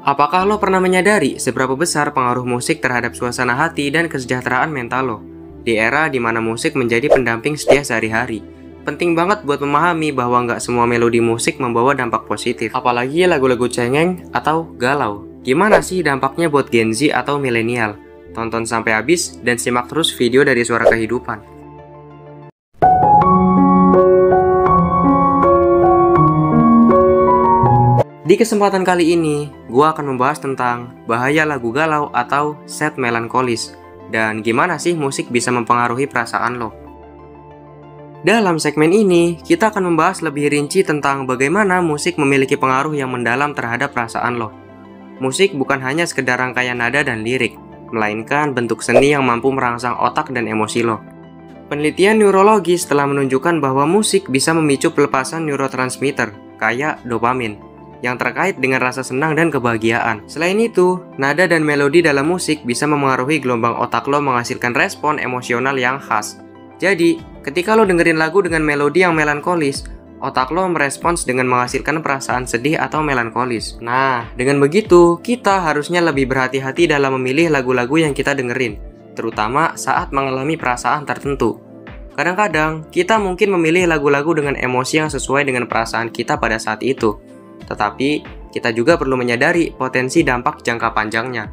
Apakah lo pernah menyadari seberapa besar pengaruh musik terhadap suasana hati dan kesejahteraan mental lo? Di era di mana musik menjadi pendamping setia sehari-hari, penting banget buat memahami bahwa nggak semua melodi musik membawa dampak positif. Apalagi lagu-lagu cengeng atau galau. Gimana sih dampaknya buat Gen Z atau milenial? Tonton sampai habis dan simak terus video dari Suara Kehidupan. Di kesempatan kali ini, gua akan membahas tentang bahaya lagu galau atau sad melankolis dan gimana sih musik bisa mempengaruhi perasaan lo. Dalam segmen ini, kita akan membahas lebih rinci tentang bagaimana musik memiliki pengaruh yang mendalam terhadap perasaan lo. Musik bukan hanya sekedar rangkaian nada dan lirik, melainkan bentuk seni yang mampu merangsang otak dan emosi lo. Penelitian neurologis telah menunjukkan bahwa musik bisa memicu pelepasan neurotransmitter, kayak dopamin, yang terkait dengan rasa senang dan kebahagiaan. Selain itu, nada dan melodi dalam musik bisa memengaruhi gelombang otak lo menghasilkan respon emosional yang khas. Jadi, ketika lo dengerin lagu dengan melodi yang melankolis, otak lo merespons dengan menghasilkan perasaan sedih atau melankolis. Nah, dengan begitu, kita harusnya lebih berhati-hati dalam memilih lagu-lagu yang kita dengerin, terutama saat mengalami perasaan tertentu. Kadang-kadang, kita mungkin memilih lagu-lagu dengan emosi yang sesuai dengan perasaan kita pada saat itu. Tetapi, kita juga perlu menyadari potensi dampak jangka panjangnya.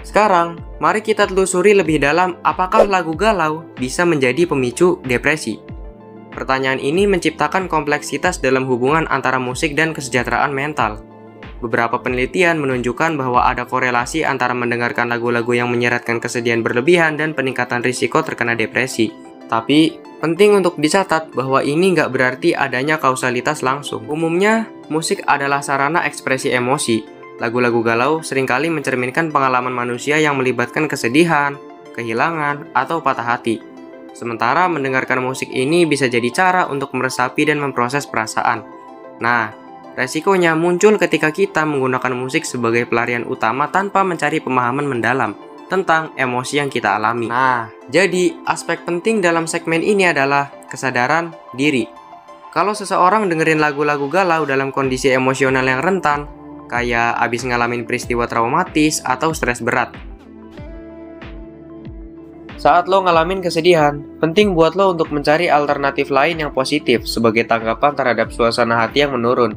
Sekarang, mari kita telusuri lebih dalam apakah lagu galau bisa menjadi pemicu depresi. Pertanyaan ini menciptakan kompleksitas dalam hubungan antara musik dan kesejahteraan mental. Beberapa penelitian menunjukkan bahwa ada korelasi antara mendengarkan lagu-lagu yang menyeratkan kesedihan berlebihan dan peningkatan risiko terkena depresi. Tapi, penting untuk dicatat bahwa ini nggak berarti adanya kausalitas langsung. Umumnya, musik adalah sarana ekspresi emosi. Lagu-lagu galau seringkali mencerminkan pengalaman manusia yang melibatkan kesedihan, kehilangan, atau patah hati. Sementara mendengarkan musik ini bisa jadi cara untuk meresapi dan memproses perasaan. Nah, resikonya muncul ketika kita menggunakan musik sebagai pelarian utama tanpa mencari pemahaman mendalam tentang emosi yang kita alami. Nah, jadi aspek penting dalam segmen ini adalah kesadaran diri. Kalau seseorang dengerin lagu-lagu galau dalam kondisi emosional yang rentan, kayak abis ngalamin peristiwa traumatis atau stres berat. Saat lo ngalamin kesedihan, penting buat lo untuk mencari alternatif lain yang positif sebagai tanggapan terhadap suasana hati yang menurun.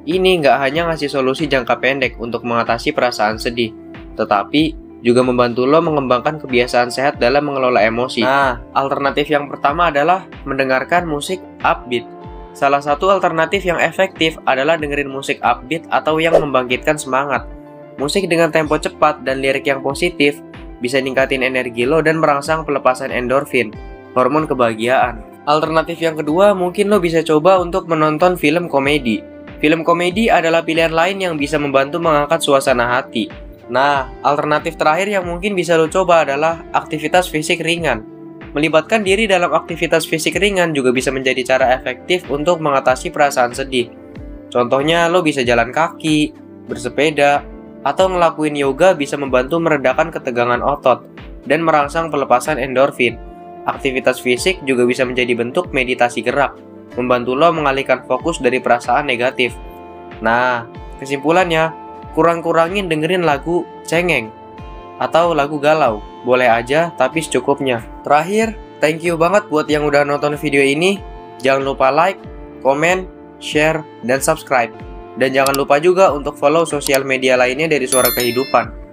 Ini nggak hanya ngasih solusi jangka pendek untuk mengatasi perasaan sedih, tetapi juga membantu lo mengembangkan kebiasaan sehat dalam mengelola emosi. Nah, alternatif yang pertama adalah mendengarkan musik upbeat. Salah satu alternatif yang efektif adalah dengerin musik upbeat atau yang membangkitkan semangat. Musik dengan tempo cepat dan lirik yang positif bisa ningkatin energi lo dan merangsang pelepasan endorfin, hormon kebahagiaan. Alternatif yang kedua, mungkin lo bisa coba untuk menonton film komedi. Film komedi adalah pilihan lain yang bisa membantu mengangkat suasana hati. Nah, alternatif terakhir yang mungkin bisa lo coba adalah aktivitas fisik ringan. Melibatkan diri dalam aktivitas fisik ringan juga bisa menjadi cara efektif untuk mengatasi perasaan sedih. Contohnya, lo bisa jalan kaki, bersepeda, atau ngelakuin yoga bisa membantu meredakan ketegangan otot dan merangsang pelepasan endorfin. Aktivitas fisik juga bisa menjadi bentuk meditasi gerak, membantu lo mengalihkan fokus dari perasaan negatif. Nah, kesimpulannya, kurang-kurangin dengerin lagu cengeng atau lagu galau. Boleh aja, tapi secukupnya. Terakhir, thank you banget buat yang udah nonton video ini. Jangan lupa like, komen, share, dan subscribe. Dan jangan lupa juga untuk follow sosial media lainnya dari Suara Kehidupan.